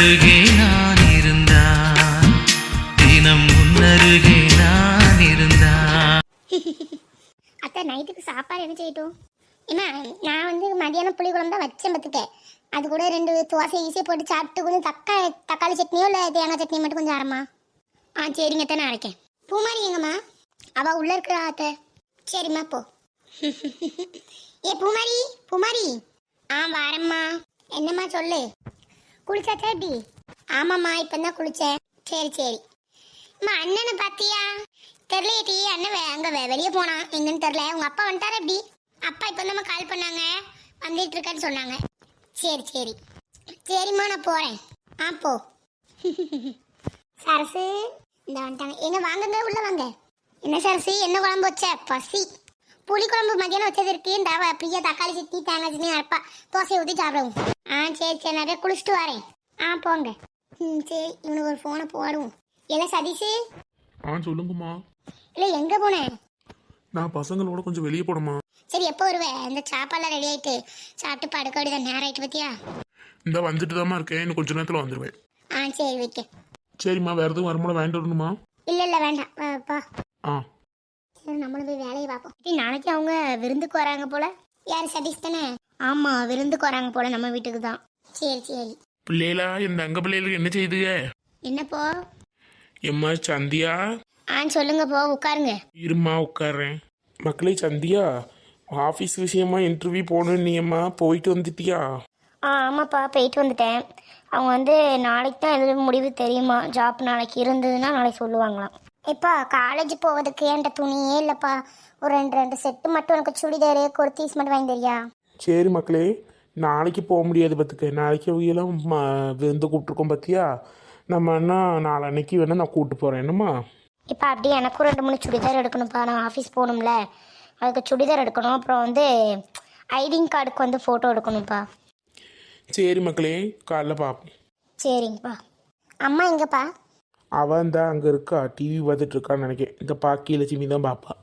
உன்னருகே நான் இருந்தான், தினம் உன்னருகே நான் இருந்தான். அத்தை நைட்டுக்கு சாப்பாடு என்ன செய்யட்டும்? ஏன்னா நான் வந்து மதியானம் புளிக்குழம்பு தான் வச்சேன் பார்த்துட்டேன். அது கூட 2 தோசை ஈஸியாக போட்டு சாப்பிட்டு கொஞ்சம் தக்காளி சட்னியோ இல்லை தேங்காய் சட்னியோ மட்டும் கொஞ்சம் அரைமா. சரிங்க அத்தை, நான் அரைக்கேன். பூமாரி எங்கம்மா? அவள் உள்ளே இருக்கிறா அத்தை. சரிம்மா போ. ஏ பூமாரி, பூமாரி. வரேம்மா. என்னம்மா சொல்லு. குளிச்சாச்சா எப்படி? ஆமாம்மா, இப்போ தான் குளித்தேன். சரி. அம்மா அண்ணனை பார்த்தியா? தெரியலையே டி, அண்ணன் அங்கே வெளியே போனான், எங்கன்னு தெரில. உங்கள் அப்பா வந்துட்டாரா எப்படி? அப்பா இப்போ நம்ம கால் பண்ணாங்க, வந்துட்டு இருக்கான்னு சொன்னாங்க. சரிம்மா, நான் போகிறேன். போ. சரசு இந்த வந்துட்டாங்க. எங்க வாங்குங்க, உள்ள வாங்க. என்ன சரசு, என்ன குழம்பு வச்ச? பசி. புளி குழம்பு மதியானம் வச்சது இருக்கு. இந்த பிரியா தக்காளி சட்னி தேங்காய் சட்னி அரைப்பா, தோசையை ஊற்றி சாப்பிடுவோம். சரி நிறைய குளிச்சுட்டு வரேன். போங்க. சரி, இவனுக்கு ஒரு ஃபோனை போடுவோம். என்ன சதீஷு? சொல்லுங்கம்மா. இல்லை எங்கே போனேன்? நான் பசங்களோட கொஞ்சம் வெளியே போனோமா. சரி, எப்போ வருவேன்? இந்த சாப்பாடுலாம் ரெடி ஆகிட்டு சாப்பிட்டு படுக்க வேண்டியதான், நேரம் ஆகிட்டு பத்தியா? இந்த வந்துட்டு தாம்மா இருக்கேன், இன்னும் கொஞ்ச நேரத்தில் வந்துடுவேன். சரி வைக்க. சரிம்மா, வேறு எதுவும் வரும்போது வாங்கிட்டு வரணுமா? இல்லை வேண்டாம், வாப்பா. ஆ சரி, நம்மளும் போய் வேலையை பார்ப்போம். நாளைக்கு அவங்க விருந்துக்கு வராங்க போல. யார், சதீஷ் தானே? ஆமாம், விருந்துக்கு வராங்க போல நம்ம வீட்டுக்கு தான். சரி. பிள்ளைகளா, இந்த அங்க பிள்ளைகளுக்கு என்ன செய்யுதுங்க? என்னப்போ? எம்மா சந்தியா. சொல்லுங்கப்போ, உட்காருங்க. இருமா உட்கார்றேன். மக்களே, சந்தியா ஆஃபீஸ் விஷயமா இன்டர்வியூ போகணுன்னு நீம்மா போயிட்டு வந்துட்டியா? ஆமாப்பா, போயிட்டு வந்துட்டேன். அவங்க வந்து நாளைக்கு தான் எதுவும் முடிவு தெரியுமா. ஜாப் நாளைக்கு இருந்ததுன்னா நாளைக்கு சொல்லுவாங்களாம். இப்போ காலேஜ் போவதுக்கு என்கிட்ட துணியே இல்லைப்பா. ஒரு 2 செட்டு மட்டும் எனக்கு சுடிதாரு குர்த்தீஸ் மட்டும் வாங்கி தெரியா? சரி மக்களே, நாளைக்கு போக முடியாது பார்த்துக்க. நாளைக்கு அவையெல்லாம் விருந்து கூப்பிட்ருக்கோம் பார்த்தியா. நம்ம அண்ணா நாளன்னைக்கு வேணால் நான் கூப்பிட்டு போகிறேன். என்னம்மா? இப்போ அப்படியே எனக்கும் 2-3 சுடிதார் எடுக்கணும்ப்பா. நான் ஆஃபீஸ் போகணும்ல, அதுக்கு சுடிதார் எடுக்கணும். அப்புறம் வந்து ஐடிங் கார்டுக்கு வந்து ஃபோட்டோ எடுக்கணும்ப்பா. சரி மக்களே, காலைல பார்ப்போம். சரிங்கப்பா. அம்மா எங்கப்பா? அவன் தான் அங்கே இருக்கா, டிவி பார்த்துட்டு இருக்கான்னு நினைக்கிறேன். இந்த பாக்கி லட்சுமி தான் பாப்பா.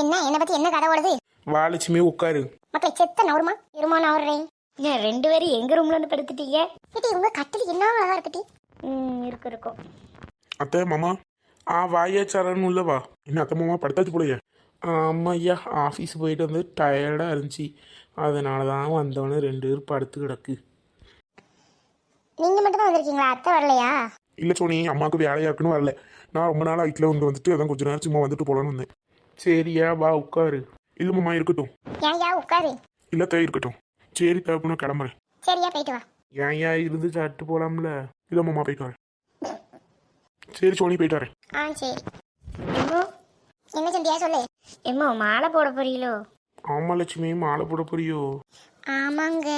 என்னை பற்றி என்ன கதை ஓடுது? வா லட்சுமி, உட்காரு. மக்கள் செத்த நவருமா இருமா நவர்றேன். ஏன் 2 பேரும் எங்கள் ரூமில் வந்து படுத்துட்டீங்க? உங்கள் கட்டில் என்ன அழகாக இருக்கட்டி. இருக்கும். அத்தை மாமா. வாயா சரன்னு உள்ள வா. என்ன அத்தை மாமா படுத்தாச்சு போலையே? ஆமாம் ஐயா, ஆஃபீஸ் போயிட்டு வந்து டயர்டாக இருந்துச்சு, அதனால தான் வந்தவொடனே 2 பேர் படுத்து கிடக்கு. நீங்கள் மட்டும் தான் வந்திருக்கீங்களா? அத்தை வரலையா? இல்லை சோனி, அம்மாவுக்கு வேலையாக இருக்குன்னு வரல. நான் ரொம்ப நாள் வீட்டில் வந்துட்டு அதான் கொஞ்சம் நேரம் சும்மா வந்துட்டு போகலான்னு வந்தேன். சரியா, வா உட்காரு. இல்லை மாமா இருக்கட்டும். ஏன்யா உட்காரு. இல்லை தே இருக்கட்டும். சரி தேவைப்பண்ண கிளம்புறேன். சரியா, போயிட்டு வா. ஏன்யா இருந்து சாப்பிட்டு போகலாம்ல. இல்லை மாமா போயிட்டு வரேன். சரி சோனி, போயிட்டு வரேன். சரி. என்ன சந்தியா சொல்லு. எம்மா மாலை போட போறீங்களோ? ஆமாம் லட்சுமி, மாலை போட போறியோ? ஆமாங்க,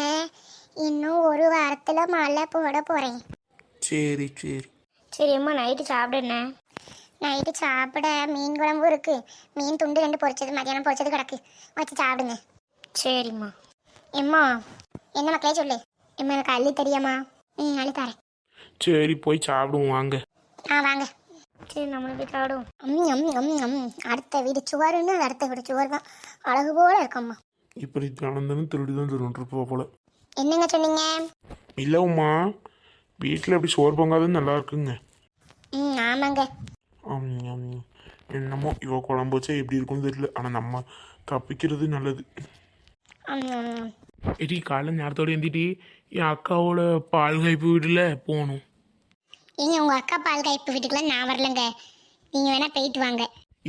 இன்னும் 1 வாரத்தில் மாலை போட போகிறேன். சரி அம்மா, நைட்டு சாப்பிட என்ன? நைட்டு சாப்பிட மீன் குழம்பு இருக்கு. மீன் துண்டு 2 பொரிச்சது, மதியானம் பொரிச்சது கிடக்கு, வச்சு சாப்பிடுங்க. சரிம்மா. எம்மா என்ன மக்களே சொல்லு. எம்மா எனக்கு அள்ளி தெரியாமா? அள்ளி தரேன். சரி போய் சாப்பிடுவோம் வாங்க. வாங்க. சரி, நம்மளும் போய் சாப்பிடுவோம். அடுத்த வீடு சுவருன்னு, அடுத்த வீடு சுவர் தான் அழகு போல இருக்கம்மா. இப்படி தானந்தானே திருடி தான் திருட்டு போல. என்னங்க சொன்னீங்க? இல்லை உமா, வீட்டில் எப்படி சோறு பொங்காதுன்னு நல்லா இருக்குங்க. ஆமாங்க. என்னமோ இவ குழம்பு வச்சா எப்படி இருக்குன்னு தெரியல, ஆனால் நம்ம தப்பிக்கிறது நல்லது. எடி காலைல நேரத்தோடு எழுந்திட்டு என் அக்காவோட பால் காய்ப்பு வீட்டில் போகணும். உங்கள் அக்கா பால் காய்ப்பு வீட்டுக்குலாம் நான் வரலங்க, நீங்கள் வேணா போயிட்டு வாங்க.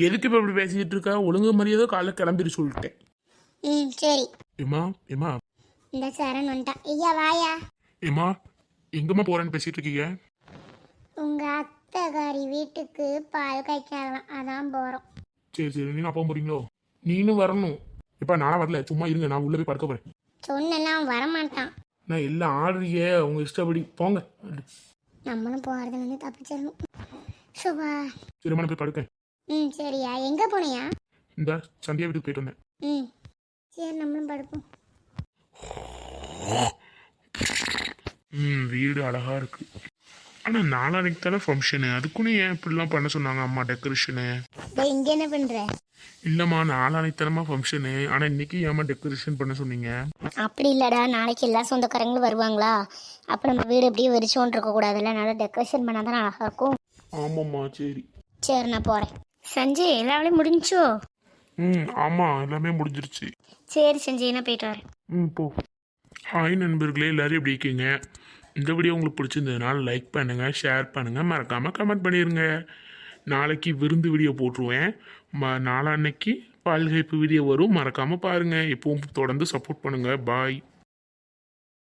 எதுக்கு இப்போ இப்படி பேசிக்கிட்டு இருக்கா? ஒழுங்கு மரியாதை காலைல கிளம்பிடு சொல்லிட்டேன். சரி. ஏமா இந்த சரண் வந்துட்டான். ஐயா வாயா. ஏமா எங்கம்மா போறேன்னு பேசிட்டு இருக்கீங்க? உங்க அத்தைகாரி வீட்டுக்கு பால் காய்க்கலாம், அதான் போறோம். சரி நீங்க அப்பா போறீங்களோ? நீனும் வரணும். இப்ப நானும் வரல, சும்மா இருங்க, நான் உள்ள போய் படுக்க போறேன். சொன்னெல்லாம் வரமாட்டான். நான் எல்லாம் ஆடுறியே, உங்க இஷ்டப்படி போங்க. நம்மளும் போறது வந்து தப்பிச்சிடணும். சுபா. சரி நான் போய் படுக்கேன். சரியா, எங்க போனியா? இந்த சந்தியா வீட்டுக்கு போயிட்டு வந்தேன். சரி நம்மளும் படுப்போம். வீடு அழகா இருக்கு. ஆனா நாளானைக்கு தானே ஃபங்க்ஷனு, அதுக்குன்னு ஏன் இப்படிலாம் பண்ண சொன்னாங்க அம்மா டெக்கரேஷனு? இங்க என்ன பண்ற? இல்லைம்மா நாளானைத்தனமாக ஃபங்க்ஷனு ஆனால் இன்னைக்கு ஏமா டெக்கரேஷன் பண்ண சொன்னீங்க? அப்படி இல்லைடா, நாளைக்கு எல்லா சொந்தக்காரங்களும் வருவாங்களா, அப்போ நம்ம வீடு எப்படியே வெறிச்சோன்னு இருக்கக்கூடாதுல்ல, நல்லா டெக்கரேஷன் பண்ணால் தானே அழகாக இருக்கும். ஆமாம்மா சரி. சரி நான் போகிறேன். சஞ்சய் எல்லா வேலையும் முடிஞ்சோ? ஆமாம் எல்லாமே முடிஞ்சிருச்சு. சரி சஞ்சய் நான் போயிட்டு வரேன். போ. ஹாய் நண்பர்களே, எல்லோரும் எப்படி இருக்கீங்க? இந்த வீடியோ உங்களுக்கு பிடிச்சிருந்ததுனால லைக் பண்ணுங்கள், ஷேர் பண்ணுங்கள், மறக்காமல் கமெண்ட் பண்ணிடுங்க. நாளைக்கு விருந்து வீடியோ போட்டுருவேன். நாளான்னைக்கு பால்கைப்பு வீடியோ வரும், மறக்காமல் பாருங்கள். எப்பவும் தொடர்ந்து சப்போர்ட் பண்ணுங்கள். பாய்.